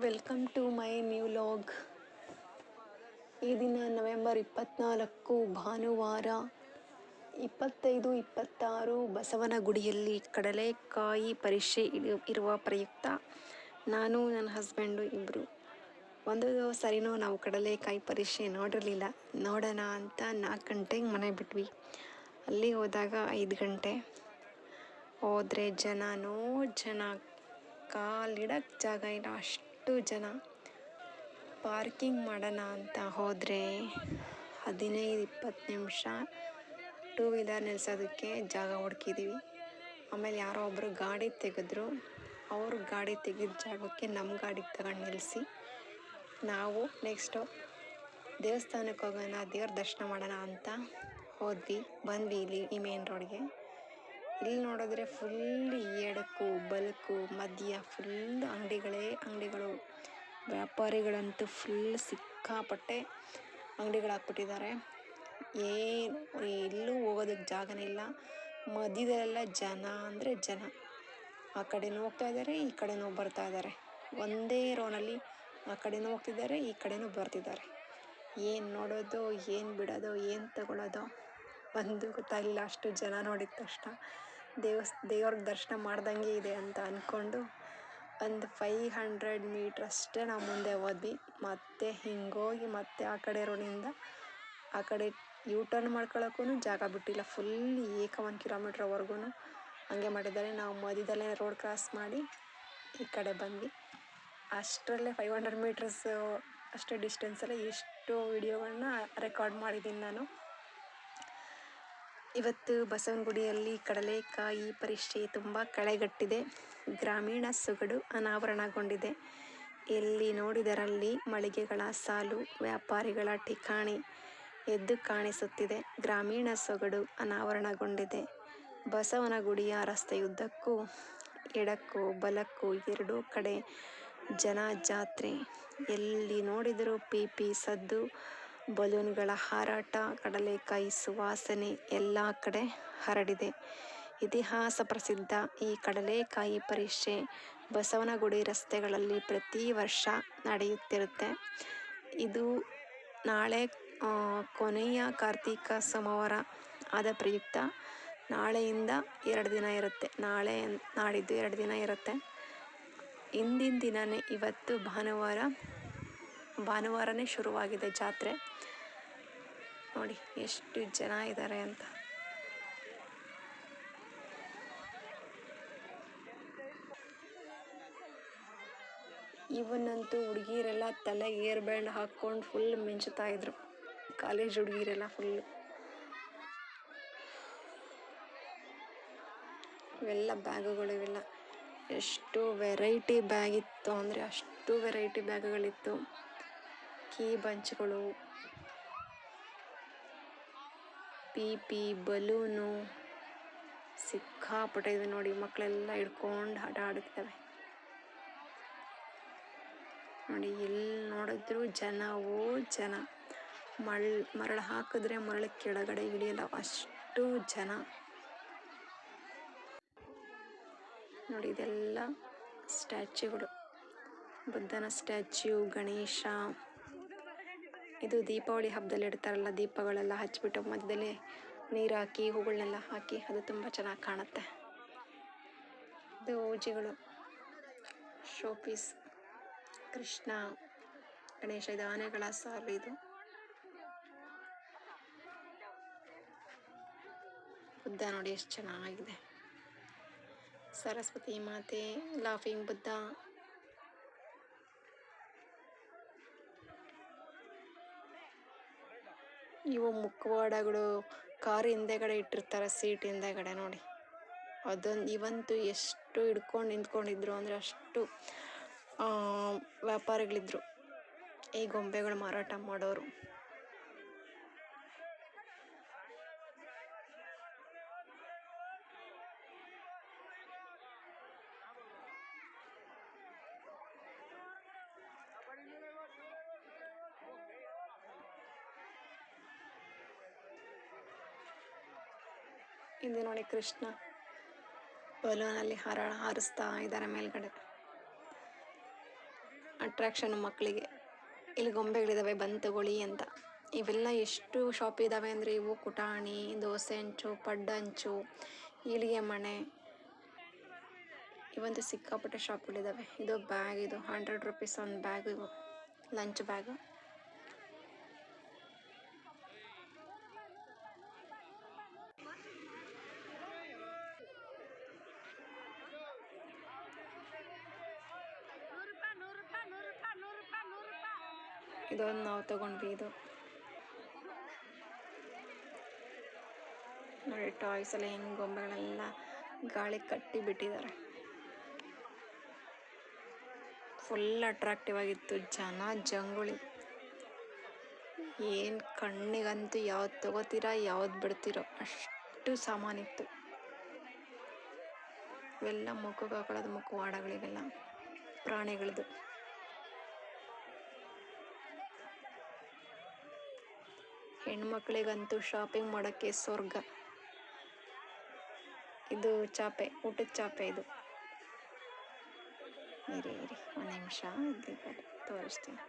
Welcome to my new vlog. ಈ ದಿನ November 24 ಭಾನುವಾರ 25-26 ಬಸವನಗುಡಿಯಲ್ಲಿ ಕಡಲೆಕಾಯಿ ಪರಿಷೆ ಇರುವ ಪ್ರಯುಕ್ತ ನಾನು ನನ್ನ ಹಸ್ಬೆಂಡು ಇಬ್ಬರು ಒಂದು ಸರಿನೂ ನಾವು ಕಡಲೆಕಾಯಿ ಪರಿಷೆ ನೋಡಿರಲಿಲ್ಲ. ನೋಡೋಣ ಅಂತ 4 ಗಂಟೆಗೆ ಮನೆ ಬಿಟ್ವಿ. ಅಲ್ಲಿ ಹೋದಾಗ 5 ಗಂಟೆ ಹೋದರೆ ಜನ ಕಾಲಿಡಕ್ಕೆ ಜಾಗ ಇಲ್ಲ, ಅಷ್ಟು ಜನ. ಪಾರ್ಕಿಂಗ್ ಮಾಡೋಣ ಅಂತ ಹೋದರೆ 15-20 ನಿಮಿಷ ಟೂ ವೀಲರ್ ನಿಲ್ಸೋದಕ್ಕೆ ಜಾಗ ಹುಡುಕಿದ್ದೀವಿ. ಆಮೇಲೆ ಯಾರೋ ಒಬ್ಬರು ಗಾಡಿ ತೆಗೆದ್ರು. ಅವರು ಗಾಡಿ ತೆಗೆದ ಜಾಗಕ್ಕೆ ನಮ್ಮ ಗಾಡಿಗೆ ತಗೊಂಡು ನಿಲ್ಲಿಸಿ ನಾವು ನೆಕ್ಸ್ಟು ದೇವಸ್ಥಾನಕ್ಕೆ ಹೋಗೋಣ, ದೇವ್ರ ದರ್ಶನ ಮಾಡೋಣ ಅಂತ ಬಂದ್ವಿ ಇಲ್ಲಿ ಈ ಮೇನ್ ರೋಡ್ಗೆ. ಇಲ್ಲಿ ನೋಡಿದ್ರೆ ಫುಲ್ ಎಡಕು ಬಲಕು ಮಧ್ಯ ಫುಲ್ ಅಂಗಡಿಗಳು. ವ್ಯಾಪಾರಿಗಳಂತೂ ಫುಲ್ ಸಿಕ್ಕಾಪಟ್ಟೆ ಅಂಗಡಿಗಳಾಕ್ಬಿಟ್ಟಿದ್ದಾರೆ. ಎಲ್ಲೂ ಹೋಗೋದಕ್ಕೆ ಜಾಗನೇ ಇಲ್ಲ. ಮಧ್ಯದಲ್ಲೆಲ್ಲ ಜನ ಅಂದರೆ ಜನ. ಆ ಕಡೆನೂ ಹೋಗ್ತಾ ಇದ್ದಾರೆ, ಈ ಕಡೆನೂ ಬರ್ತಾ ಇದ್ದಾರೆ. ಒಂದೇ ರೋನಲ್ಲಿ ಆ ಕಡೆನೂ ಹೋಗ್ತಿದ್ದಾರೆ, ಈ ಕಡೆನೂ ಬರ್ತಿದ್ದಾರೆ. ಏನು ನೋಡೋದು, ಏನು ಬಿಡೋದು, ಏನು ತಗೊಳ್ಳೋದು ಒಂದು ಗೊತ್ತಾಗಲಿಲ್ಲ. ಅಷ್ಟು ಜನ ನೋಡಿದ ತಕ್ಷಣ ದೇವ್ರ ದರ್ಶನ ಮಾಡ್ದಂಗೆ ಇದೆ ಅಂತ ಅಂದ್ಕೊಂಡು ಒಂದು 500 ಮೀಟ್ರ್ ಅಷ್ಟೇ ನಾವು ಮುಂದೆ ಹೋದ್ವಿ. ಮತ್ತೆ ಹಿಂಗೋಗಿ ಮತ್ತೆ ಆ ಕಡೆ ರೋಡಿಂದ ಆ ಕಡೆ ಟರ್ನ್ ಮಾಡ್ಕೊಳ್ಳೋಕ್ಕೂ ಜಾಗ ಬಿಟ್ಟಿಲ್ಲ. ಫುಲ್ 1 ಕಿಲೋಮೀಟ್ರ್ವರೆಗೂ ಹಂಗೆ ಮಾಡಿದ್ದಾರೆ. ನಾವು ಮಧ್ಯದಲ್ಲೇ ರೋಡ್ ಕ್ರಾಸ್ ಮಾಡಿ ಈ ಕಡೆ ಬಂದ್ವಿ. ಅಷ್ಟರಲ್ಲೇ 500 ಮೀಟರ್ಸ್ ಅಷ್ಟು ಡಿಸ್ಟೆನ್ಸಲ್ಲೇ ಎಷ್ಟು ವಿಡಿಯೋಗಳನ್ನ ರೆಕಾರ್ಡ್ ಮಾಡಿದ್ದೀನಿ ನಾನು. ಇವತ್ತು ಬಸವನಗುಡಿಯಲ್ಲಿ ಕಡಲೆಕಾಯಿ ಪರಿಷೆ ತುಂಬ ಕಳೆಗಟ್ಟಿದೆ. ಗ್ರಾಮೀಣ ಸೊಗಡು ಅನಾವರಣಗೊಂಡಿದೆ. ಎಲ್ಲಿ ನೋಡಿದರಲ್ಲಿ ಮಳಿಗೆಗಳ ಸಾಲು, ವ್ಯಾಪಾರಿಗಳ ಠಿಕಾಣಿ ಎದ್ದು ಕಾಣಿಸುತ್ತಿದೆ. ಗ್ರಾಮೀಣ ಸೊಗಡು ಅನಾವರಣಗೊಂಡಿದೆ. ಬಸವನಗುಡಿಯ ರಸ್ತೆಯುದ್ದಕ್ಕೂ ಎಡಕ್ಕೂ ಬಲಕ್ಕೂ ಎರಡೂ ಕಡೆ ಜನ ಜಾತ್ರೆ. ಎಲ್ಲಿ ನೋಡಿದರೂ ಪೀಪಿ ಸದ್ದು, ಬಲೂನ್ಗಳ ಹಾರಾಟ, ಕಡಲೆಕಾಯಿ ಸುವಾಸನೆ ಎಲ್ಲ ಕಡೆ ಹರಡಿದೆ. ಇತಿಹಾಸ ಪ್ರಸಿದ್ಧ ಈ ಕಡಲೆಕಾಯಿ ಪರಿಷೆ ಬಸವನಗುಡಿ ರಸ್ತೆಗಳಲ್ಲಿ ಪ್ರತಿ ವರ್ಷ ನಡೆಯುತ್ತಿರುತ್ತೆ. ಇದು ನಾಳೆ ಕೊನೆಯ ಕಾರ್ತಿಕ ಸೋಮವಾರ ಆದ ಪ್ರಯುಕ್ತ ನಾಳೆಯಿಂದ 2 ದಿನ ಇರುತ್ತೆ. ನಾಡಿದ್ದು 2 ದಿನ ಇರುತ್ತೆ. ಹಿಂದಿನ ದಿನವೇ ಇವತ್ತು ಭಾನುವಾರನೇ ಶುರುವಾಗಿದೆ ಜಾತ್ರೆ. ನೋಡಿ ಎಷ್ಟು ಜನ ಇದ್ದಾರೆ ಅಂತ. ಇವನ್ನಂತೂ ಹುಡುಗಿರೆಲ್ಲ ತಲೆ ಏರ್ ಬ್ಯಾಂಡ್ ಹಾಕ್ಕೊಂಡು ಫುಲ್ ಮಿಂಚುತ್ತಾ ಇದ್ರು. ಕಾಲೇಜ್ ಹುಡುಗಿರೆಲ್ಲ ಫುಲ್. ಇವೆಲ್ಲ ಬ್ಯಾಗುಗಳು. ಇವೆಲ್ಲ ಎಷ್ಟು ವೆರೈಟಿ ಬ್ಯಾಗ್ ಇತ್ತು ಅಂದರೆ ಅಷ್ಟು ವೆರೈಟಿ ಬ್ಯಾಗುಗಳಿತ್ತು. ಕೀ ಬಂಚ್ಗಳು, ಪೀಪಿ, ಬಲೂನು ಸಿಕ್ಕಾಪಟ್ಟೆ ಇದೆ ನೋಡಿ. ಮಕ್ಕಳೆಲ್ಲ ಹಿಡ್ಕೊಂಡು ಆಟ ಆಡುತ್ತವೆ ನೋಡಿ. ಎಲ್ಲಿ ನೋಡಿದ್ರು ಜನ. ಮರಳು ಹಾಕಿದ್ರೆ ಮರಳು ಕೆಳಗಡೆ ಇಳಿಯಲ್ಲ, ಅಷ್ಟು ಜನ ನೋಡಿ. ಇದೆಲ್ಲ ಸ್ಟ್ಯಾಚ್ಯೂಗಳು, ಬುದ್ಧನ ಸ್ಟ್ಯಾಚ್ಯೂ, ಗಣೇಶ. ಇದು ದೀಪಾವಳಿ ಹಬ್ಬದಲ್ಲಿ ಇಡ್ತಾರಲ್ಲ, ದೀಪಗಳೆಲ್ಲ ಹಚ್ಬಿಟ್ಟು ಮಧ್ಯದಲ್ಲಿ ನೀರು ಹಾಕಿ ಹೂಗಳನ್ನೆಲ್ಲ ಹಾಕಿ, ಅದು ತುಂಬ ಚೆನ್ನಾಗಿ ಕಾಣುತ್ತೆ. ಇದು ಓಜಿಗಳು, ಶೋಪೀಸ್. ಕೃಷ್ಣ, ಗಣೇಶ, ಇದು ಆನೆಗಳ ಸಾಲು. ಇದು ಬುದ್ಧ ನೋಡಿ ಎಷ್ಟು ಚೆನ್ನಾಗಿದೆ. ಸರಸ್ವತಿ ಮಾತೆ, ಲಾಫಿಂಗ್ ಬುದ್ಧ. ಇವು ಮುಖವಾಡಗಳು ಕಾರ್ ಹಿಂದೆಗಡೆ ಇಟ್ಟಿರ್ತಾರೆ, ಸೀಟ್ ಹಿಂದೆಗಡೆ ನೋಡಿ. ಇವಂತೂ ಎಷ್ಟು ಹಿಡ್ಕೊಂಡು ನಿಂತ್ಕೊಂಡಿದ್ರು ಅಂದರೆ ಅಷ್ಟು ವ್ಯಾಪಾರಿಗಳಿದ್ರು, ಈ ಗೊಂಬೆಗಳು ಮಾರಾಟ ಮಾಡೋರು. ಇದು ನೋಡಿ ಕೃಷ್ಣ ಬಲೂನಲ್ಲಿ ಹಾರಿಸ್ತಾ ಇದ್ದಾರೆ ಮೇಲ್ಗಡೆ. ಅಟ್ರಾಕ್ಷನ್ ಮಕ್ಕಳಿಗೆ. ಇಲ್ಲಿ ಗೊಂಬೆಗಳಿದ್ದಾವೆ ಬಂದು ತಗೊಳ್ಳಿ ಅಂತ. ಇವೆಲ್ಲ ಎಷ್ಟು ಶಾಪ್ ಇದ್ದಾವೆ ಅಂದರೆ ಇವು ಕುಟಾಣಿ, ದೋಸೆ ಹಂಚು, ಪಡ್ಡಂಚು, ಈಳಿಗೆ ಮಣೆ, ಇವಂತೂ ಸಿಕ್ಕಾಪಟ್ಟೆ ಶಾಪ್ಗಳಿದ್ದಾವೆ. ಇದು ಬ್ಯಾಗ್, ಇದು 100 ರೂಪೀಸ್ ಒಂದು ಬ್ಯಾಗ್, ಇವು ಲಂಚ್ ಬ್ಯಾಗ್. ಇದೊಂದು ನಾವು ತಗೊಂಡ್ವಿ. ಇದು ನೋಡಿ ಟಾಯ್ಸ್ ಎಲ್ಲ ಹೆಂಗೆ ಗೊಂಬೆಗಳೆಲ್ಲ ಗಾಳಿ ಕಟ್ಟಿ ಬಿಟ್ಟಿದ್ದಾರೆ. ಫುಲ್ ಅಟ್ರಾಕ್ಟಿವ್ ಆಗಿತ್ತು. ಜನ ಜಂಗುಳಿ. ಏನು ಕಣ್ಣಿಗಂತೂ ಯಾವ್ದು ತಗೋತೀರಾ ಯಾವ್ದು ಬಿಡ್ತೀರೋ ಅಷ್ಟು ಸಾಮಾನಿತ್ತು. ಇವೆಲ್ಲ ಮುಖಕ್ಕೆ ಹಾಕೊಳ್ಳೋದು ಮುಖವಾಡಗಳಿವೆಲ್ಲ ಪ್ರಾಣಿಗಳದ್ದು. ಹೆಣ್ಮಕ್ಳಿಗಂತೂ ಶಾಪಿಂಗ್ ಮಾಡೋಕ್ಕೆ ಸ್ವರ್ಗ. ಇದು ಚಾಪೆ, ಊಟದ ಚಾಪೆ ಇದು. ಇರಿ ಒಂದು ನಿಮಿಷ ತೋರಿಸ್ತೀನಿ.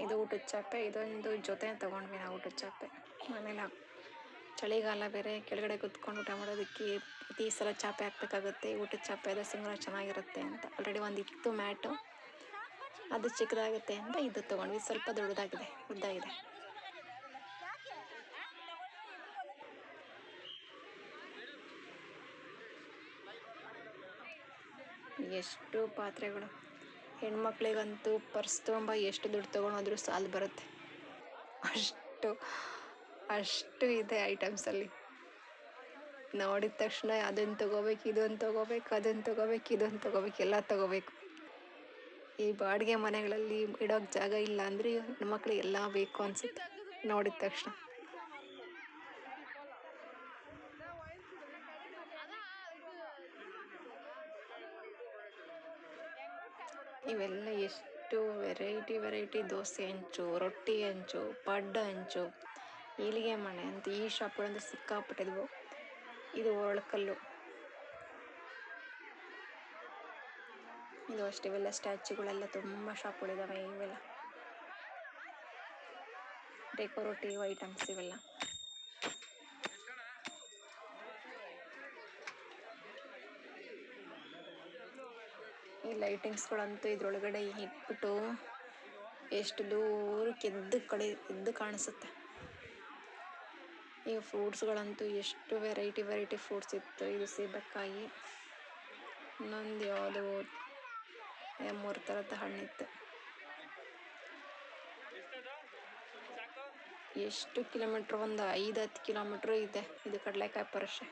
ಇದು ಊಟದ ಚಾಪೆ. ಇದೊಂದು ಜೊತೆ ತಗೊಂಡ್ವಿ ನಾವು ಊಟದ ಚಾಪೆ. ಮನೇಲಿ ಚಳಿಗಾಲ ಬೇರೆ, ಕೆಳಗಡೆ ಕುತ್ಕೊಂಡು ಊಟ ಮಾಡೋದಕ್ಕೆ ಪ್ರತಿ ಸಲ ಚಾಪೆ ಹಾಕ್ಬೇಕಾಗುತ್ತೆ. ಊಟದ ಚಾಪೆ ಅದು ಸಿಂಗಲ್ ಚೆನ್ನಾಗಿರುತ್ತೆ ಅಂತ. ಆಲ್ರೆಡಿ ಒಂದು ಇತ್ತು ಮ್ಯಾಟು, ಅದು ಚಿಕ್ಕದಾಗುತ್ತೆ ಅಂತ ಇದು ತೊಗೊಂಡ್ವಿ. ಸ್ವಲ್ಪ ದೊಡ್ಡದಾಗಿದೆ, ಉದ್ದಾಗಿದೆ. ಎಷ್ಟು ಪಾತ್ರೆಗಳು. ಹೆಣ್ಮಕ್ಳಿಗಂತೂ ಪರ್ಸ್ ತೊಗೊಂಬ ಎಷ್ಟು ದುಡ್ಡು ತೊಗೊಂಡೋದ್ರೂ ಸಾಲು ಬರುತ್ತೆ. ಅಷ್ಟು ಇದೆ ಐಟಮ್ಸಲ್ಲಿ. ನೋಡಿದ ತಕ್ಷಣ ಅದನ್ನು ತೊಗೋಬೇಕು, ಇದನ್ನು ತೊಗೋಬೇಕು, ಅದನ್ನು ತೊಗೋಬೇಕು, ಇದನ್ನು ತೊಗೋಬೇಕು, ಎಲ್ಲ ತೊಗೋಬೇಕು. ಈ ಬಾಡಿಗೆ ಮನೆಗಳಲ್ಲಿ ಇಡೋಕ್ಕೆ ಜಾಗ ಇಲ್ಲ ಅಂದರೆ ಹೆಣ್ಮಕ್ಳಿಗೆ ಎಲ್ಲ ಬೇಕು ಅನಿಸುತ್ತೆ ನೋಡಿದ ತಕ್ಷಣ. ಇವೆಲ್ಲ ಎಷ್ಟು ವೆರೈಟಿ ದೋಸೆ ಹಂಚು, ರೊಟ್ಟಿ ಹಂಚು, ಪಡ್ಡ ಹಂಚು, ಈಳಿಗೆ ಮಣೆ ಅಂತ ಈ ಶಾಪ್ಗಳಂತೂ ಸಿಕ್ಕಾಪಟ್ಟಿದ್ವು. ಇದು ಒರಳುಕಲ್ಲು. ಇದು ಅಷ್ಟೇ. ಇವೆಲ್ಲ ಸ್ಟ್ಯಾಚ್ಯುಗಳೆಲ್ಲ ತುಂಬ ಶಾಪ್ಗಳಿದ್ದಾವೆ. ಇವೆಲ್ಲ ಡೆಕೋರೇಟಿವ್ ಐಟಮ್ಸ್ ಇವೆಲ್ಲ. ಈ ಲೈಟಿಂಗ್ಸ್ಗಳಂತೂ ಇದ್ರೊಳಗಡೆ ಇಟ್ಬಿಟ್ಟು ಎಷ್ಟು ದೂರಕ್ಕೆ ಎದ್ದು ಕಾಣಿಸುತ್ತೆ. ಈ ಫ್ರೂಟ್ಸ್ಗಳಂತೂ ಎಷ್ಟು ವೆರೈಟಿ ಫ್ರೂಟ್ಸ್ ಇತ್ತು. ಇದು ಸೀಬೆಕಾಯಿ, ಇನ್ನೊಂದು ಯಾವುದು 3 ಥರದ ಹಣ್ಣಿತ್ತು. ಎಷ್ಟು ಕಿಲೋಮೀಟ್ರ್, ಒಂದು 5-10 ಕಿಲೋಮೀಟ್ರ್ ಇದೆ ಇದು ಕಡಲೆಕಾಯಿ ಪರಿಷೆ.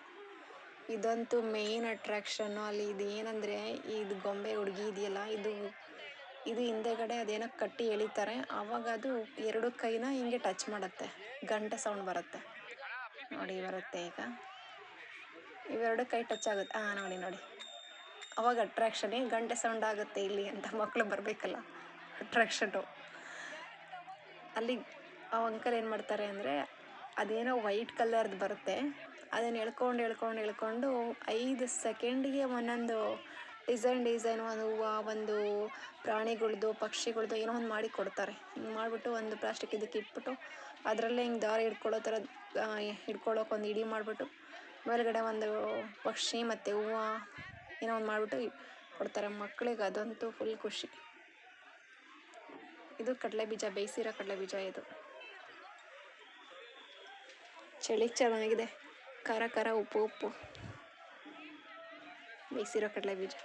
ಇದಂತೂ ಮೇಯ್ನ್ ಅಟ್ರಾಕ್ಷನ್ನು ಅಲ್ಲಿ. ಇದು ಏನಂದರೆ, ಇದು ಗೊಂಬೆ ಹುಡುಗಿ ಇದೆಯಲ್ಲ, ಇದು ಹಿಂದೆಗಡೆ ಅದೇನೋ ಕಟ್ಟಿ ಎಳಿತಾರೆ. ಆವಾಗ ಅದು 2 ಕೈನ ಹಿಂಗೆ ಟಚ್ ಮಾಡುತ್ತೆ, ಗಂಟೆ ಸೌಂಡ್ ಬರುತ್ತೆ. ನೋಡಿ ಬರುತ್ತೆ ಈಗ. ಇವೆರಡು ಕೈ ಟಚ್ ಆಗುತ್ತೆ. ನೋಡಿ ಅವಾಗ ಅಟ್ರಾಕ್ಷನ್. ಗಂಟೆ ಸೌಂಡ್ ಆಗುತ್ತೆ ಇಲ್ಲಿ ಅಂತ ಮಕ್ಕಳು ಬರಬೇಕಲ್ಲ, ಅಟ್ರಾಕ್ಷನ್ನು. ಅಲ್ಲಿ ಆ ಅಂಕಲ್ ಏನು ಮಾಡ್ತಾರೆ ಅಂದರೆ, ಅದೇನೋ ವೈಟ್ ಕಲರ್ದು ಬರುತ್ತೆ, ಅದನ್ನು ಎಳ್ಕೊಂಡು 5 ಸೆಕೆಂಡಿಗೆ ಒಂದೊಂದು ಡಿಸೈನ್, ಒಂದು ಹೂವು, ಒಂದು ಪ್ರಾಣಿಗಳ್ದು, ಪಕ್ಷಿಗಳ್ದು ಏನೋ ಒಂದು ಮಾಡಿ ಕೊಡ್ತಾರೆ. ಹಿಂಗೆ ಮಾಡಿಬಿಟ್ಟು ಒಂದು ಪ್ಲಾಸ್ಟಿಕ್ ಇದಕ್ಕೆ ಇಟ್ಬಿಟ್ಟು ಅದರಲ್ಲೇ ಹಿಂಗೆ ದಾರ ಹಿಡ್ಕೊಳ್ಳೋಕೆ ಒಂದು ಇಡಿ ಮಾಡಿಬಿಟ್ಟು ಮೇಲ್ಗಡೆ ಒಂದು ಪಕ್ಷಿ ಮತ್ತು ಹೂವು ಏನೋ ಒಂದು ಮಾಡಿಬಿಟ್ಟು ಕೊಡ್ತಾರೆ ಮಕ್ಕಳಿಗೆ. ಅದಂತೂ ಫುಲ್ ಖುಷಿ. ಇದು ಕಡಲೆಬೀಜ, ಬೇಯಿಸಿರೋ ಕಡಲೆಬೀಜ. ಇದು ಚಳಿಗೆ ಚೆನ್ನಾಗಿದೆ. ಖಾರ ಉಪ್ಪು ಬೇಯಿಸಿರೋ ಕಡಲೆಬೀಜ.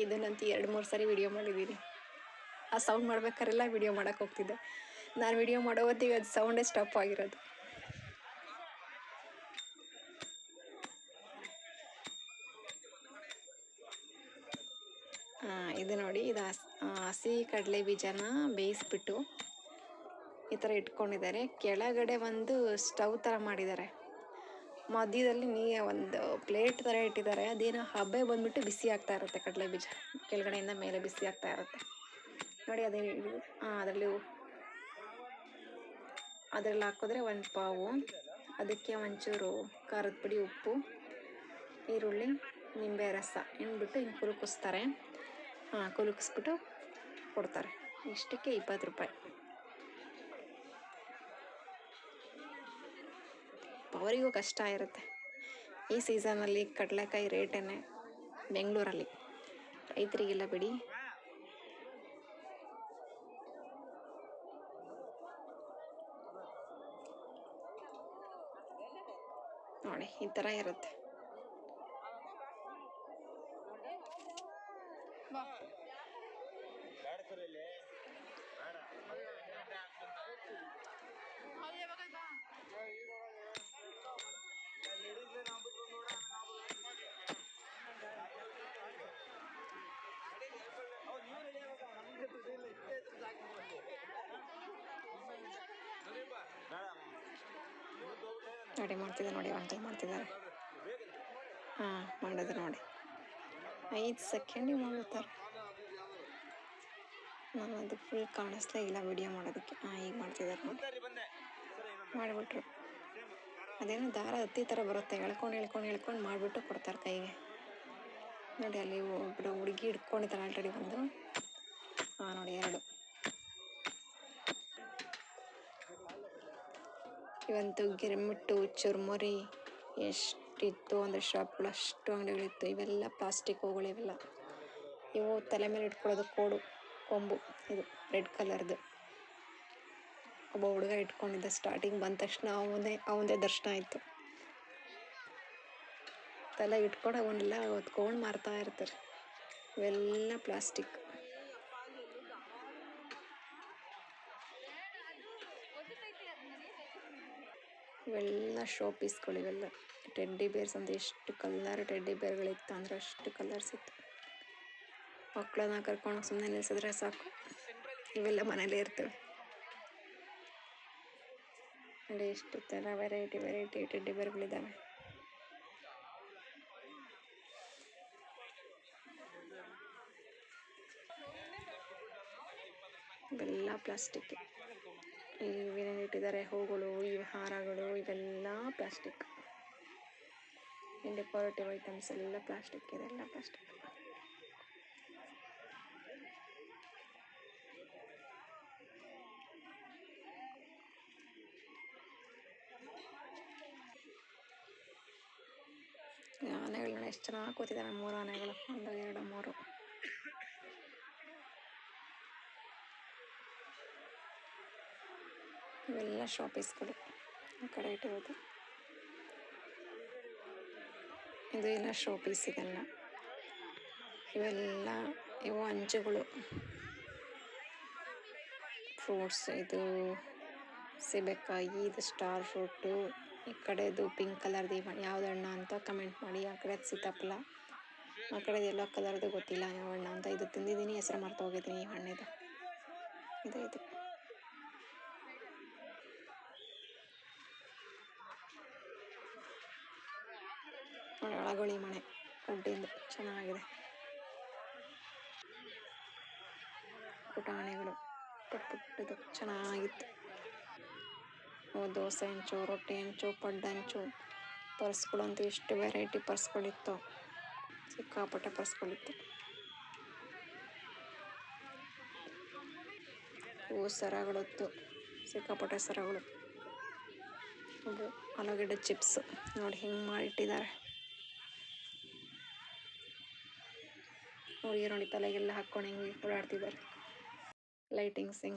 ಇದನ್ನಂತೂ 2-3 ಸರಿ ವಿಡಿಯೋ ಮಾಡಿದ್ದೀನಿ. ಆ ಸೌಂಡ್ ಮಾಡ್ಬೇಕಾರೆಲ್ಲ ವಿಡಿಯೋ ಮಾಡೋಕ್ಕೆ ಹೋಗ್ತಿದ್ದೆ. ನಾನು ವಿಡಿಯೋ ಮಾಡೋ ಹೊತ್ತಿಗೆ ಅದು ಸೌಂಡೇ ಸ್ಟಾಪ್ ಆಗಿರೋದು. ಇದು ನೋಡಿ, ಇದು ಹಸಿ ಕಡಲೆ ಬೀಜನ ಬೇಯಿಸ್ಬಿಟ್ಟು ಈ ಥರ ಇಟ್ಕೊಂಡಿದ್ದಾರೆ. ಕೆಳಗಡೆ ಒಂದು ಸ್ಟವ್ ಥರ ಮಾಡಿದ್ದಾರೆ. ಮಧ್ಯದಲ್ಲಿ ಒಂದು ಪ್ಲೇಟ್ ಥರ ಇಟ್ಟಿದ್ದಾರೆ, ಅದೇನೋ ಹಬೆ ಬಂದ್ಬಿಟ್ಟು ಬಿಸಿ ಆಗ್ತಾ ಇರುತ್ತೆ. ಕಡಲೆ ಬೀಜ ಕೆಳಗಡೆಯಿಂದ ಮೇಲೆ ಬಿಸಿ ಆಗ್ತಾ ಇರುತ್ತೆ ನೋಡಿ. ಅದೇನು ಅದರಲ್ಲಿ ಹಾಕಿದ್ರೆ ಒಂದು ಪಾವು, ಅದಕ್ಕೆ ಒಂಚೂರು ಖಾರದ ಪುಡಿ, ಉಪ್ಪು, ಈರುಳ್ಳಿ, ನಿಂಬೆ ರಸ ಹಿಂಡ್ಬಿಟ್ಟು ಹಿಂಗೆ ಕುಲುಕಿಸ್ತಾರೆ. ಕುಲುಕಿಸ್ಬಿಟ್ಟು ಕೊಡ್ತಾರೆ. ಇಷ್ಟಕ್ಕೆ 20 ರೂಪಾಯಿ. ಅವರಿಗೂ ಕಷ್ಟ ಇರುತ್ತೆ. ಈ ಸೀಸನಲ್ಲಿ ಕಡಲೆಕಾಯಿ ರೇಟೇನೆ ಬೆಂಗಳೂರಲ್ಲಿ, ರೈತರಿಗೆಲ್ಲ ಬಿಡಿ. ನೋಡಿ ಈ ಥರ ಇರುತ್ತೆ. ರೆಡಿ ಮಾಡ್ತಿದ್ದಾರೆ ನೋಡಿ, ಅಂಕಲ್ ಮಾಡ್ತಿದ್ದಾರೆ. ಮಾಡಿದ್ರೆ ನೋಡಿ 5 ಸೆಕೆಂಡಿಗೆ ಮಾಡ್ಬಿಡ್ತಾರೆ. ನಾನು ಅದು ಫುಲ್ ಕಾಣಿಸ್ಲೇ ಇಲ್ಲ ವಿಡಿಯೋ ಮಾಡೋದಕ್ಕೆ. ಈಗ ಮಾಡ್ತಿದ್ದಾರೆ ನೋಡಿ, ಮಾಡಿಬಿಟ್ರು. ಅದೇನೋ ದಾರ ಹತ್ತಿ ಥರ ಬರುತ್ತೆ, ಎಳ್ಕೊಂಡು ಮಾಡಿಬಿಟ್ಟು ಕೊಡ್ತಾರೆ ಕೈಗೆ. ನೋಡಿ ಅಲ್ಲಿ ಒಬ್ಬರು ಹುಡುಗಿ ಹಿಡ್ಕೊಂಡಿದ್ದಾರೆ ಆಲ್ರೆಡಿ ಒಂದು. ನೋಡಿ 2. ಇವಂತೂ ಗಿರ್ಮಿಟ್ಟು, ಚುರ್ಮುರಿ ಎಷ್ಟಿತ್ತು ಅಂದರೆ ಶಾಪ್ಗಳು, ಅಷ್ಟು ಅಂಗಡಿಗಳಿತ್ತು. ಇವೆಲ್ಲ ಪ್ಲಾಸ್ಟಿಕ್ ಹೂಗಳು. ಇವು ತಲೆ ಮೇಲೆ ಇಟ್ಕೊಳ್ಳೋದು ಕೊಂಬು, ಇದು ರೆಡ್ ಕಲರ್ದು. ಒಬ್ಬ ಹುಡುಗ ಇಟ್ಕೊಂಡಿದ್ದ. ಸ್ಟಾರ್ಟಿಂಗ್ ಬಂದ ತಕ್ಷಣ ಅವನದೇ ದರ್ಶನ ಆಯಿತು. ತಲೆ ಇಟ್ಕೊಂಡು ಅವನ್ನೆಲ್ಲ ಹೊತ್ಕೊಂಡು ಮಾರ್ತಾ ಇರ್ತಾರೆ. ಇವೆಲ್ಲ ಪ್ಲಾಸ್ಟಿಕ್. ಇವೆಲ್ಲ ಶೋ ಪೀಸ್ಗಳು. ಇವೆಲ್ಲ ಟೆಡ್ಡಿ ಬೇರ್ಸ್ ಅಂತ. ಎಷ್ಟು ಕಲರ್ ಟೆಡ್ಡಿ ಬೇರ್ಗಳಿತ್ತು ಅಂದರೆ ಅಷ್ಟು ಕಲರ್ಸ್ ಇತ್ತು. ಮಕ್ಕಳನ್ನ ಕರ್ಕೊಂಡು ಸುಮ್ಮನೆ ನಿಲ್ಸಿದ್ರೆ ಸಾಕು, ಇವೆಲ್ಲ ಮನೇಲೇ ಇರ್ತವೆ. ನೋಡಿ ಎಷ್ಟು ಥರ ವೆರೈಟಿ ಟೆಡ್ಡಿ ಬೇರ್ಗಳಿದ್ದಾವೆ. ಇವೆಲ್ಲ ಪ್ಲಾಸ್ಟಿಕ್. ಇವೇನೇನು ಇಟ್ಟಿದ್ದಾರೆ, ಹೂಗಳು, ಇವು ಹಾರಗಳು, ಇವೆಲ್ಲ ಪ್ಲಾಸ್ಟಿಕ್. ಡೆಕೋರೇಟಿವ್ ಐಟಮ್ಸ್ ಎಲ್ಲ ಪ್ಲಾಸ್ಟಿಕ್. ಇದೆಲ್ಲ ಪ್ಲಾಸ್ಟಿಕ್. ಆನೆಗಳು ನೋಡಿ ಎಷ್ಟು ಚೆನ್ನಾಗಿ ಕೂತಿದ್ದಾವೆ. 3 ಆನೆಗಳು, 1, 2, 3. ಇವೆಲ್ಲ ಶಾಪೀಸ್ಗಳು ಆ ಕಡೆ ಇಟ್ಟಿರೋದು. ಇದು ಎಲ್ಲ ಶೋಪೀಸ್. ಇವು ಅಂಚುಗಳು, ಫ್ರೂಟ್ಸ್. ಇದು ಸೀಬೆಕಾಯಿ, ಇದು ಸ್ಟಾರ್ ಫ್ರೂಟು. ಈ ಕಡೆದು ಪಿಂಕ್ ಕಲರ್ದು ಯಾವ್ದು ಹಣ್ಣು ಅಂತ ಕಮೆಂಟ್ ಮಾಡಿ. ಆ ಕಡೆ ಸೀತಾಫಲ, ಆ ಕಡೆ ಎಲ್ಲೋ ಕಲರ್ದು ಗೊತ್ತಿಲ್ಲ ಯಾವ ಹಣ್ಣು ಅಂತ. ಇದು ತಿಂದಿದ್ದೀನಿ, ಹೆಸರು ಮರ್ತು ಹೋಗಿದ್ದೀನಿ ಈ ಹಣ್ಣಿದು. ಇದು ಒಳಗೊಳಿ ಮನೆ ಕಡ್ಡಿಂದು ಚೆನ್ನಾಗಿದೆ. ಪುಟಾಣಿಗಳು ಪುಟ್ಟದು ಚೆನ್ನಾಗಿತ್ತು. ದೋಸೆ ಹಂಚು, ರೊಟ್ಟಿ ಹಂಚು, ಪಡ್ಡು ಹಂಚು. ಪರ್ಸ್ಗಳಂತೂ ಎಷ್ಟು ವೆರೈಟಿ ಪರ್ಸ್ಗಳಿತ್ತು, ಸಿಕ್ಕಾಪಟ್ಟೆ ಪರ್ಸ್ಗಳಿತ್ತು. ಇವು ಸರಗಳಿತ್ತು, ಸಿಕ್ಕಾಪಟ್ಟೆ ಸರಗಳು. ಅದು ಆಲೂಗಡ್ಡೆ ಚಿಪ್ಸ್ ನೋಡಿ ಹಿಂಗೆ ಮಾಡಿಟ್ಟಿದ್ದಾರೆ. ನೋಡಿ ತಲೆಗೆಲ್ಲ ಹಾಕ್ಕೊಂಡು ಹಿಂಗೆ ಓಡಾಡ್ತಿದ್ದಾರೆ. ಲೈಟಿಂಗ್ಸ್ ಹಿಂಗೆ